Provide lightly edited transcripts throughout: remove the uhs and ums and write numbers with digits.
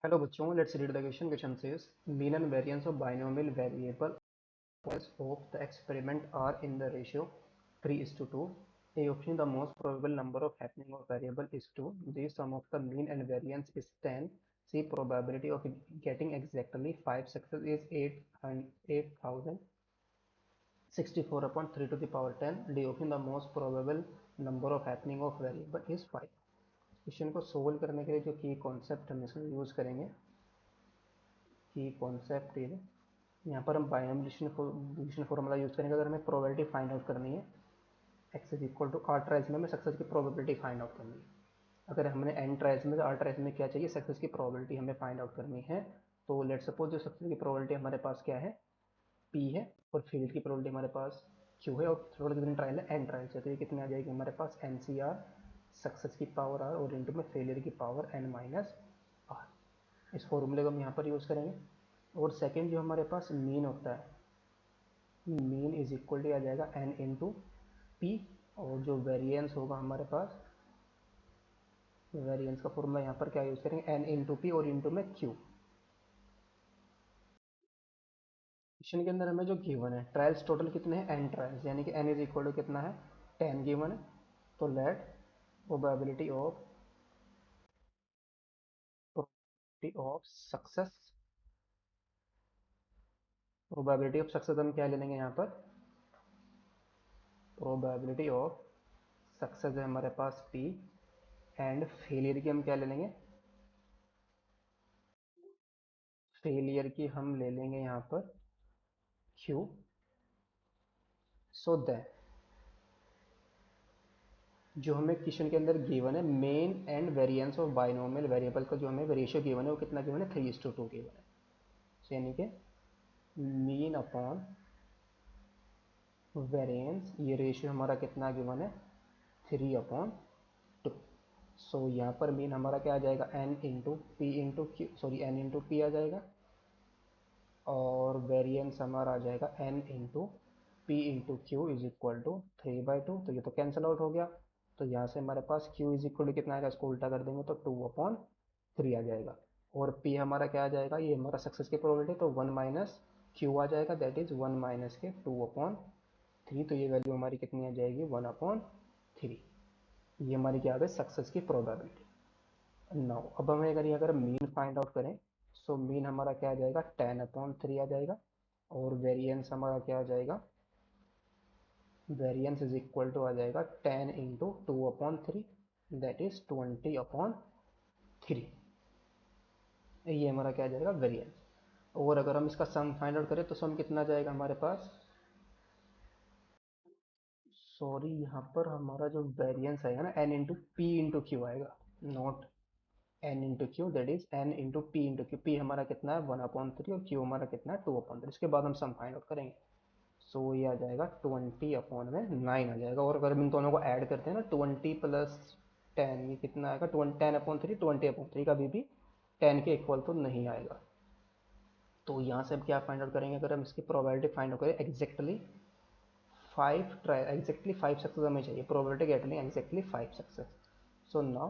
Hello बच्चों, let's read the question. Question says mean and variance of binomial variable of the experiment are in the ratio 3:2. A option the most probable number of happening of variable is 2. The sum of the mean and variance is 10. C probability of getting exactly 5 success is 8064 upon 3 to the power 10. D option the most probable number of happening of variable is 5. Question को solve करने के लिए जो की concept हम इसमें use करेंगे की कॉन्सेप्ट है यहाँ पर हम बायनॉमियल फॉर्मूला यूज करेंगे। अगर हमें प्रोबेबिलिटी फाइंड आउट करनी है x is equal to r trials में हमें सक्सेस की प्रोबेबिलिटी फाइंड आउट करनी है। अगर हमने एन ट्रायल्स में आर ट्रायल्स में क्या चाहिए, सक्सेस की प्रोबेबिलिटी हमें फाइंड आउट करनी है। तो लेट सपोज जो सक्सेस की प्रोबेबिलिटी हमारे पास क्या है, पी है, और फेलियर की प्रोबेबिलिटी हमारे पास क्यू है, और थोड़ा कितने ट्रायल है, एन ट्रायल्स है। तो ये कितनी आ जाएगी हमारे पास, एन सी आर सक्सेस की पावर आर और इंटू में फेलियर की पावर एन माइनस आर। इस फॉर्मूले को हम यहाँ पर यूज़ करेंगे। और सेकेंड जो हमारे पास मीन होता है, मीन इज इक्वल टू आ जाएगा एन इंटू पी, और जो वेरिएंस होगा हमारे पास, वेरिएंस का फॉर्मूला यहाँ पर क्या यूज करेंगे, एन इंटू पी और इंटू में क्यू। क्वेश्चन के अंदर हमें जो गिवन है ट्रायल्स टोटल कितने हैं, एन ट्रायल्स, यानी कि एन इज इक्वल टू कितना है, 10 गिवन है। तो let probability of success, probability of success हम क्या ले लेंगे यहाँ पर, प्रोबेबिलिटी ऑफ सक्सेस है हमारे पास पी, एंड फेलियर की हम क्या ले लेंगे, फेलियर की हम ले लेंगे यहाँ पर क्यू। सो दैट जो हमें क्वेश्चन के अंदर गिवन है main and variance of binomial variable का जो हमें रेशियो गिवन है वो कितना गिवन है, 3:2 गिवन है। So, यानी कि मीन अपॉन वेरिएंस, ये रेशियो हमारा कितना गिवन है, 3/2। सो यहाँ पर मीन हमारा क्या आ जाएगा, N into P into Q, sorry N into P आ जाएगा, और वेरिएंस हमारा आ जाएगा N into P into Q is equal to 3/2। तो ये तो कैंसिल आउट हो गया। तो यहाँ से हमारे पास q इज इक्वल टू कितना आएगा, इसको उल्टा कर देंगे तो 2/3 आ जाएगा। और p हमारा क्या आ जाएगा, ये हमारा सक्सेस की प्रोबेबिलिटी, तो 1 माइनस क्यू आ जाएगा, दैट इज 1 माइनस के 2/3। तो ये वैल्यू हमारी कितनी आ जाएगी, 1/3। ये हमारी क्या आ गई, सक्सेस की प्रोबेबिलिटी। नाउ अब हमें अगर मीन फाइंड आउट करें, सो मीन हमारा क्या आ जाएगा, 10/3 आ जाएगा, और वेरिएंस हमारा क्या आ जाएगा, वेरिएंस इज इक्वल टू आ जाएगा 10 इंटू 2/3, दैट इज 20/3। ये हमारा क्या आ जाएगा, वेरिएंस। और अगर हम इसका सम फाइंड आउट करें तो सम कितना जाएगा हमारे पास, सॉरी यहाँ पर हमारा जो वेरिएंस आएगा ना, N into P into Q आएगा, not N into Q, that is N into P into Q. P हमारा कितना है, 1/3, और क्यू हमारा कितना है, 2/3। इसके बाद हम सम फाइंड आउट करेंगे। सो ये आ जाएगा 20/9 आ जाएगा। और अगर हम इन दोनों को ऐड करते हैं ना, 20 प्लस 10, ये कितना आएगा, 10/3, 20/3 का भी 10 के इक्वल तो नहीं आएगा। तो यहाँ से हम क्या फाइंड आउट करेंगे, अगर हम इसकी प्रोबेबिलिटी फाइंड आउट करें, एग्जैक्टली 5 सक्सेस हमें चाहिए, probability getting exactly 5 success. So now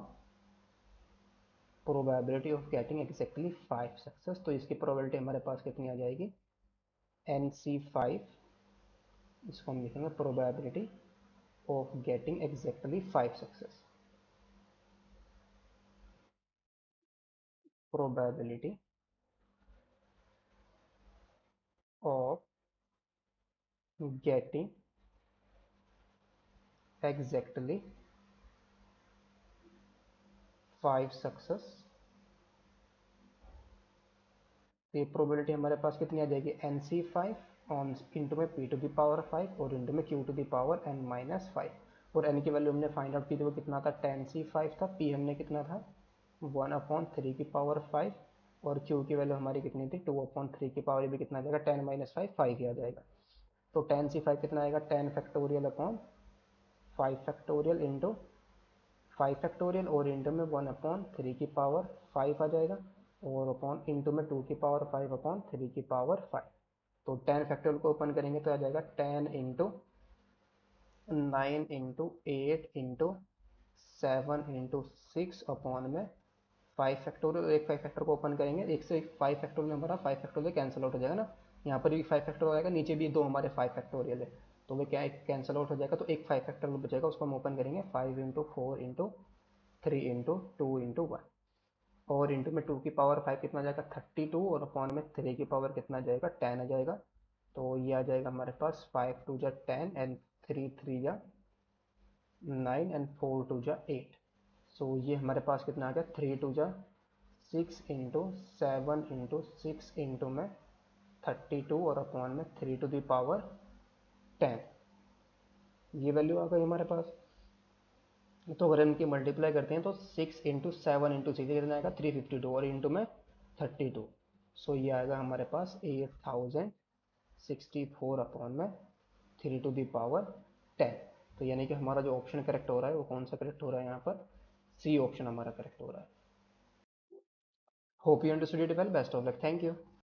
probability of getting exactly 5 success, तो इसकी प्रोबेबिलिटी हमारे पास कितनी आ जाएगी, NC5, इसको हम लिखेंगे probability of getting exactly 5 success, probability of getting exactly 5 success। तो ये प्रोबेबिलिटी हमारे पास कितनी आ जाएगी, NC5 ऑन इंटू में P टू द पावर 5 और इंटू में Q to the power N-5। और N की वैल्यू हमने फाइंड आउट की थी, वो कितना था, 10C5 था। P हमने कितना था, 1/3 की पावर 5, और Q की वैल्यू हमारी कितनी थी, 2/3 की पावर, भी कितना आ जाएगा, 10 माइनस 5 ही आ जाएगा। तो 10C5 कितना आएगा, 10 factorial upon 5 factorial into 5 factorial, और इंटू में 1/3 की पावर 5 आ जाएगा, और अपॉन इंटू में 2 की पावर 5/3 की पावर 5। तो 10 फैक्टोरियल को ओपन करेंगे तो आ जाएगा 10 into 9 into 8 into 7 into 6 upon में फाइव फैक्टोरियल, एक फाइव फैक्टर को ओपन करेंगे, एक से फाइव फैक्टोरियल में हमारा फाइव फैक्टोरियल कैंसिल आउट हो जाएगा ना, यहाँ पर भी फाइव फैक्टोरियल हो जाएगा, नीचे भी दो हमारे फाइव फैक्टोरियल है, तो वो क्या एक कैंसिल आउट हो जाएगा, तो एक फाइव फैक्टोरियल बचेगा, उसको हम ओपन करेंगे, 5 × 4 × 3 × 2 × 1, और इंटू में 2 की पावर 5 कितना आ जाएगा 32, और अपॉन में 3 की पावर कितना आ जाएगा 10 आ जाएगा, तो ये आ जाएगा हमारे पास 5 × 2 = 10 एंड 3 × 3 = 9 एंड 4 × 2 = 8। सो ये हमारे पास कितना आ गया 3 × 2 = 6 इंटू 7 × 6 इंटू में 32 और अपॉन में 3 to the power 10, ये वैल्यू आ गई हमारे पास। तो अगर इनकी मल्टीप्लाई करते हैं तो 6 × 7 × 6 कितना आएगा 352, और इंटू में 32, सो ये आएगा हमारे पास 8064 अपॉन में 3 to the power 10। तो यानी कि हमारा जो ऑप्शन करेक्ट हो रहा है वो कौन सा करेक्ट हो रहा है, यहाँ पर सी ऑप्शन हमारा करेक्ट हो रहा है। Hope you understood it well, best of luck, thank you.